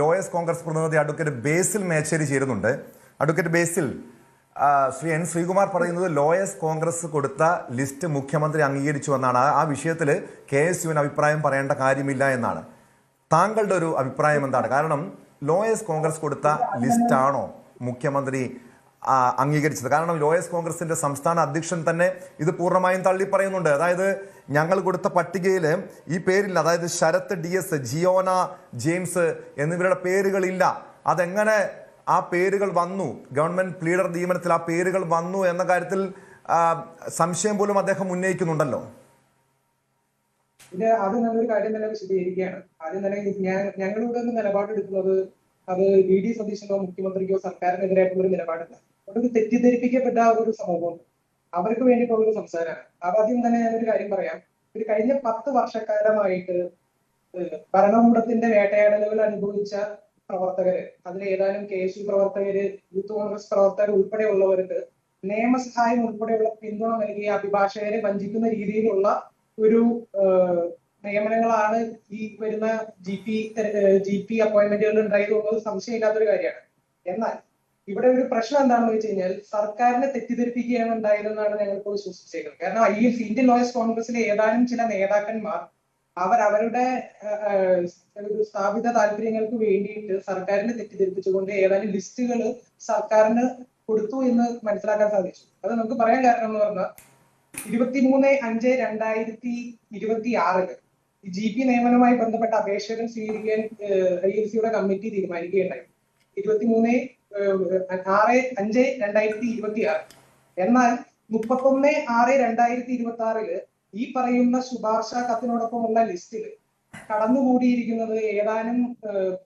Lawyers Congress പ്രതിനിധി advocate ബേസിൽ മേച്ചേരി ചേരുന്നുണ്ട്. Advocate ബേസിൽ, Shri N Sreekumar പറയുന്നത് ലോയേഴ്സ് കോൺഗ്രസ് കൊടുത്ത ലിസ്റ്റ് മുഖ്യമന്ത്രി അംഗീകരിച്ചു എന്നാണ്. ആ വിഷയത്തിൽ KSUവിന് അഭിപ്രായം പറയേണ്ട കാര്യമില്ല എന്നാണ്. താങ്കളുടെ ഒരു അഭിപ്രായം എന്താണ്? കാരണം ലോയേഴ്സ് കോൺഗ്രസ് കൊടുത്ത ലിസ്റ്റാണോ മുഖ്യമന്ത്രി അംഗീകരിച്ചത്? കാരണം ലോയേഴ്സ് കോൺഗ്രസിന്റെ സംസ്ഥാന അധ്യക്ഷൻ തന്നെ ഇത് പൂർണ്ണമായും തള്ളി പറയുന്നുണ്ട്. അതായത് ഞങ്ങൾ കൊടുത്ത പട്ടികയിൽ ഈ പേരില്ല, അതായത് ശരത് DS, ജിയോന ജെയിംസ് എന്നിവരുടെ പേരുകളില്ല. അതെങ്ങനെ ആ പേരുകൾ വന്നു? ഗവൺമെന്റ് പ്ലീഡർ നിയമനത്തിൽ ആ പേരുകൾ വന്നു എന്ന കാര്യത്തിൽ സംശയം പോലും അദ്ദേഹം ഉന്നയിക്കുന്നുണ്ടല്ലോ. ഇത് ആദ്യം നല്ലൊരു കാര്യം തന്നെ വിശദീകരിക്കുകയാണ്. ആദ്യം തന്നെ ഞങ്ങളിവിടെ നിന്ന് നിലപാടെടുക്കുന്നത് അത് VD സതീശനോ മുഖ്യമന്ത്രിക്കോ സർക്കാരിനെതിരായിട്ടുള്ള ഒരു നിലപാടല്ല. അതൊരു തെറ്റിദ്ധരിപ്പിക്കപ്പെട്ട ഒരു സമൂഹം, അവർക്ക് വേണ്ടിയിട്ടുള്ള ഒരു സംസാരമാണ്. ആദ്യം തന്നെ ഞാനൊരു കാര്യം പറയാം. ഒരു കഴിഞ്ഞ 10 വർഷക്കാലമായിട്ട് ഭരണകൂടത്തിന്റെ വേട്ടയാടലുകൾ അനുഭവിച്ച പ്രവർത്തകര്, അതിൽ ഏതാനും KSU പ്രവർത്തകര്, യൂത്ത് കോൺഗ്രസ് പ്രവർത്തകർ ഉൾപ്പെടെയുള്ളവർക്ക് നിയമസഹായം ഉൾപ്പെടെയുള്ള പിന്തുണ നൽകിയ അഭിഭാഷകരെ വഞ്ചിക്കുന്ന രീതിയിലുള്ള ഒരു നിയമനങ്ങളാണ് ഈ വരുന്ന GP അപ്പോയിന്റ്മെന്റുകൾ ഉണ്ടായതെന്നുള്ളത് സംശയമില്ലാത്തൊരു കാര്യമാണ്. എന്നാൽ ഇവിടെ ഒരു പ്രശ്നം എന്താണെന്ന് വെച്ച് കഴിഞ്ഞാൽ സർക്കാരിനെ തെറ്റിദ്ധരിപ്പിക്കുകയാണ് ഉണ്ടായതെന്നാണ് ഞങ്ങൾക്ക് വിശ്വസിച്ചേക്കുന്നത്. കാരണം ഇന്ത്യൻ ലോയേഴ്സ് കോൺഗ്രസിലെ ഏതാനും ചില നേതാക്കന്മാർ അവരുടെ സ്ഥാപിത താല്പര്യങ്ങൾക്ക് വേണ്ടിയിട്ട് സർക്കാരിനെ തെറ്റിദ്ധരിപ്പിച്ചുകൊണ്ട് ഏതാനും ലിസ്റ്റുകൾ സർക്കാരിന് കൊടുത്തു എന്ന് മനസ്സിലാക്കാൻ സാധിച്ചു. അത് നമുക്ക് പറയാൻ കാരണം എന്ന് പറഞ്ഞാൽ 23/5/2026 GP നിയമനവുമായി ബന്ധപ്പെട്ട അപേക്ഷകൾ സ്വീകരിക്കാൻ ILCയുടെ കമ്മിറ്റി തീരുമാനിക്കുകയുണ്ടായി. 23/5/2026. എന്നാൽ 31/6/2026 ഈ പറയുന്ന ശുപാർശ കത്തിനോടൊപ്പമുള്ള ലിസ്റ്റിൽ കടന്നുകൂടിയിരിക്കുന്നത് ഏതാനും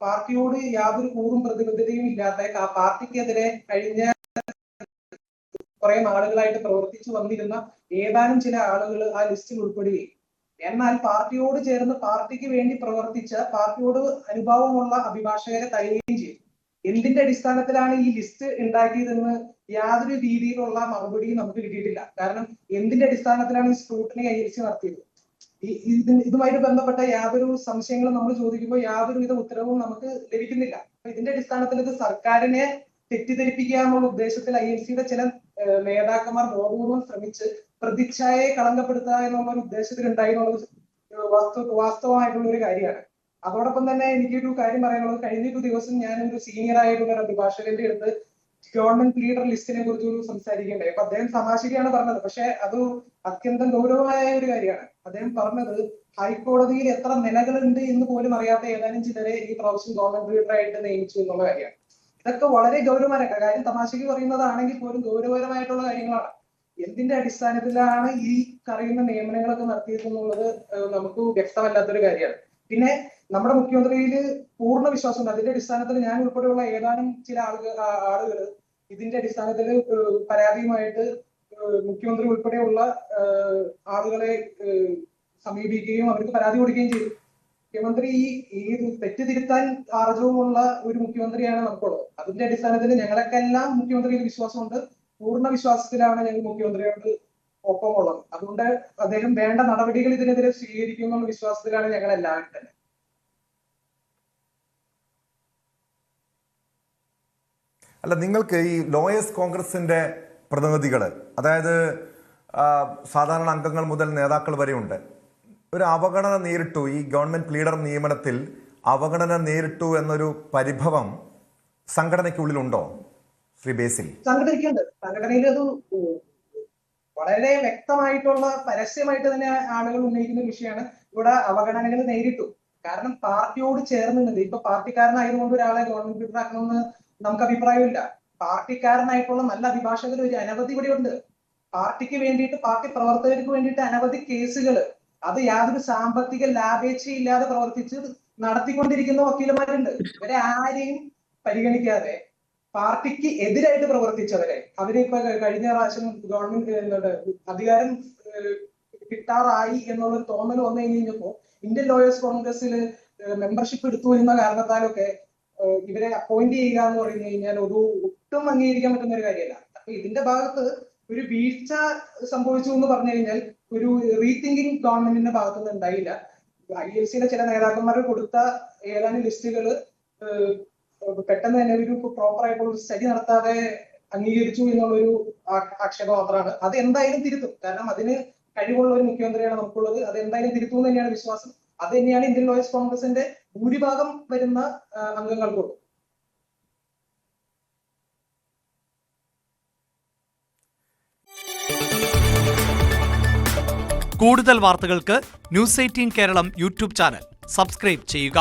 പാർട്ടിയോട് യാതൊരു കൂറും പ്രതിബദ്ധതയും ഇല്ലാത്ത, പാർട്ടിക്കെതിരെ കഴിഞ്ഞ കുറെ നാളുകളായിട്ട് പ്രവർത്തിച്ചു വന്നിരുന്ന ഏതാനും ചില ആളുകൾ ആ ലിസ്റ്റിൽ ഉൾപ്പെടുകയും എന്നാൽ പാർട്ടിയോട് ചേർന്ന് പാർട്ടിക്ക് വേണ്ടി പ്രവർത്തിച്ച, പാർട്ടിയോട് അനുഭവമുള്ള അഭിഭാഷകരെ തഴയുകയും ചെയ്തു. എന്തിന്റെ അടിസ്ഥാനത്തിലാണ് ഈ ലിസ്റ്റ് ഉണ്ടാക്കിയതെന്ന് യാതൊരു രീതിയിലുള്ള മറുപടിയും നമുക്ക് കിട്ടിയിട്ടില്ല. കാരണം എന്തിന്റെ അടിസ്ഥാനത്തിലാണ് ഈ സ്ക്രൂട്ടിനി ILC നടത്തിയത്? ഇതുമായിട്ട് ബന്ധപ്പെട്ട യാതൊരു സംശയങ്ങളും നമ്മൾ ചോദിക്കുമ്പോൾ യാതൊരുവിധ ഉത്തരവും നമുക്ക് ലഭിക്കുന്നില്ല. ഇതിന്റെ അടിസ്ഥാനത്തിൽ ഇത് സർക്കാരിനെ തെറ്റിദ്ധരിപ്പിക്കുക എന്നുള്ള ഉദ്ദേശത്തിൽ ILCയുടെ ചില നേതാക്കന്മാർ ബോധപൂർവം ശ്രമിച്ച് പ്രതിച്ഛായയെ കളങ്കപ്പെടുത്തുക എന്നുള്ള ഒരു ഉദ്ദേശത്തിൽ ഉണ്ടായി എന്നുള്ളത് വാസ്തവമായിട്ടുള്ള ഒരു കാര്യമാണ്. അതോടൊപ്പം തന്നെ എനിക്കൊരു കാര്യം പറയാനുള്ളത്, കഴിഞ്ഞൊരു ദിവസം ഞാനൊരു സീനിയർ ആയിട്ടുള്ള ഒരു അഭിഭാഷകന്റെ അടുത്ത് ഗവൺമെന്റ് ലീഡർ ലിസ്റ്റിനെ കുറിച്ച് സംസാരിക്കേണ്ടായി. അപ്പൊ അദ്ദേഹം തമാശയ്ക്കാണ് പറഞ്ഞത്, പക്ഷെ അത് അത്യന്തം ഗൗരവമായ ഒരു കാര്യമാണ്. അദ്ദേഹം പറഞ്ഞത് ഹൈക്കോടതിയിൽ എത്ര നിലകളുണ്ട് എന്ന് പോലും അറിയാത്ത ഏതാനും ചിലരെ ഈ പ്രാവശ്യം ഗവൺമെന്റ് ലീഡറായിട്ട് നിയമിച്ചു എന്നുള്ള കാര്യമാണ്. ഇതൊക്കെ വളരെ ഗൗരവമായ കാര്യം. തമാശയ്ക്ക് പറയുന്നതാണെങ്കിൽ പോലും ഗൗരവപരമായിട്ടുള്ള കാര്യങ്ങളാണ്. എന്തിന്റെ അടിസ്ഥാനത്തിലാണ് ഈ പറയുന്ന നിയമനങ്ങളൊക്കെ നടത്തിയതെന്നുള്ളത് നമുക്ക് വ്യക്തമല്ലാത്തൊരു കാര്യമാണ്. പിന്നെ നമ്മുടെ മുഖ്യമന്ത്രിയിൽ പൂർണ്ണ വിശ്വാസമുണ്ട്. അതിന്റെ അടിസ്ഥാനത്തിൽ ഞാൻ ഉൾപ്പെടെയുള്ള ഏതാനും ചില ആളുകൾ ഇതിന്റെ അടിസ്ഥാനത്തിൽ പരാതിയുമായിട്ട് മുഖ്യമന്ത്രി ഉൾപ്പെടെയുള്ള ആളുകളെ സമീപിക്കുകയും അവർക്ക് പരാതി കൊടുക്കുകയും ചെയ്തു. മുഖ്യമന്ത്രി ഈ തെറ്റുതിരുത്താൻ ആർജവുമുള്ള ഒരു മുഖ്യമന്ത്രിയാണ് നമുക്കുള്ളത്. അതിന്റെ അടിസ്ഥാനത്തിൽ ഞങ്ങൾക്കെല്ലാം മുഖ്യമന്ത്രിയിൽ വിശ്വാസമുണ്ട്. പൂർണ്ണ വിശ്വാസത്തിലാണ് ഞങ്ങൾ മുഖ്യമന്ത്രിയോട് ഒപ്പമുള്ളത്. അതുകൊണ്ട് അദ്ദേഹം വേണ്ട നടപടികൾ ഇതിനെതിരെ സ്വീകരിക്കുമെന്നുള്ള വിശ്വാസത്തിലാണ് ഞങ്ങൾ എല്ലാവരും തന്നെ. അല്ല, നിങ്ങൾക്ക് ഈ ലോയേഴ്സ് കോൺഗ്രസിന്റെ പ്രതിനിധികൾ, അതായത് സാധാരണ അംഗങ്ങൾ മുതൽ നേതാക്കൾ വരെ ഉണ്ട്, ഒരു അവഗണന നേരിട്ടു, ഈ ഗവൺമെന്റ് ലീഡർ നിയമനത്തിൽ അവഗണന നേരിട്ടു എന്നൊരു പരിഭവം സംഘടനയ്ക്കുള്ളിലുണ്ടോ ശ്രീ ബേസിൽ? സംഘടനയിൽ അത് വളരെ വ്യക്തമായിട്ടുള്ള പരസ്യമായിട്ട് തന്നെ ആളുകൾ ഉന്നയിക്കുന്ന വിഷയമാണ്. ഇവിടെ അവഗണനകൾ നേരിട്ടു. കാരണം പാർട്ടിയോട് ചേർന്ന് നിന്ന്, ഇപ്പൊ പാർട്ടിക്കാരനായതുകൊണ്ട് ഒരാളെ ഗവൺമെന്റ് ലീഡർ ആക്കണമെന്ന് നമുക്ക് അഭിപ്രായമില്ല. പാർട്ടിക്കാരനായിട്ടുള്ള നല്ല അഭിഭാഷകർ ഒരു അനവധി ഇവിടെ ഉണ്ട്. പാർട്ടിക്ക് വേണ്ടിയിട്ട്, പാർട്ടി പ്രവർത്തകർക്ക് വേണ്ടിയിട്ട് അനവധി കേസുകൾ, അത് യാതൊരു സാമ്പത്തിക ലാഭേച്ഛയില്ലാതെ പ്രവർത്തിച്ച് നടത്തിക്കൊണ്ടിരിക്കുന്ന വക്കീലന്മാരുണ്ട്. ഇവരെ ആരെയും പരിഗണിക്കാതെ പാർട്ടിക്ക് എതിരായിട്ട് പ്രവർത്തിച്ചവരെ, അവരിപ്പോ കഴിഞ്ഞ പ്രാവശ്യം ഗവൺമെന്റ് അധികാരം കിട്ടാറായി എന്നുള്ളൊരു തോന്നൽ വന്നു കഴിഞ്ഞപ്പോ ഇന്ത്യൻ ലോയേഴ്സ് കോൺഗ്രസിൽ മെമ്പർഷിപ്പ് എടുത്തു എന്ന കാരണത്താലൊക്കെ ഇവരെ അപ്പോയിന്റ് ചെയ്യുക എന്ന് പറഞ്ഞു കഴിഞ്ഞാൽ ഒരു ഒട്ടും അംഗീകരിക്കാൻ പറ്റുന്ന ഒരു കാര്യമല്ല. അപ്പൊ ഇതിന്റെ ഭാഗത്ത് ഒരു വീഴ്ച സംഭവിച്ചു എന്ന് പറഞ്ഞു കഴിഞ്ഞാൽ ഒരു റീതിങ്കിങ് ഗവൺമെന്റിന്റെ ഭാഗത്തുനിന്ന് ഉണ്ടായില്ല. ILCയിലെ ചില നേതാക്കന്മാർ കൊടുത്ത ഏതാനും ലിസ്റ്റുകൾ പെട്ടെന്ന് തന്നെ ഒരു പ്രോപ്പർ ആയിട്ടുള്ള ഒരു സ്റ്റഡി നടത്താതെ അംഗീകരിച്ചു എന്നുള്ളൊരു ആക്ഷേപം മാത്രമാണ്. അത് എന്തായാലും തിരുത്തും. കാരണം അതിന് കഴിവുള്ള ഒരു മുഖ്യമന്ത്രിയാണ് നമുക്കുള്ളത്. അത് എന്തായാലും തിരുത്തും എന്ന് തന്നെയാണ് വിശ്വാസം. അത് തന്നെയാണ് ഇന്ത്യൻ ലോയേഴ്സ് കോൺഗ്രസിന്റെ ഭൂരിഭാഗം വരുന്ന അംഗങ്ങൾക്കുള്ളത്. കൂടുതൽ വാർത്തകൾക്ക് news 18 Keralam YouTube channel subscribe ചെയ്യുക.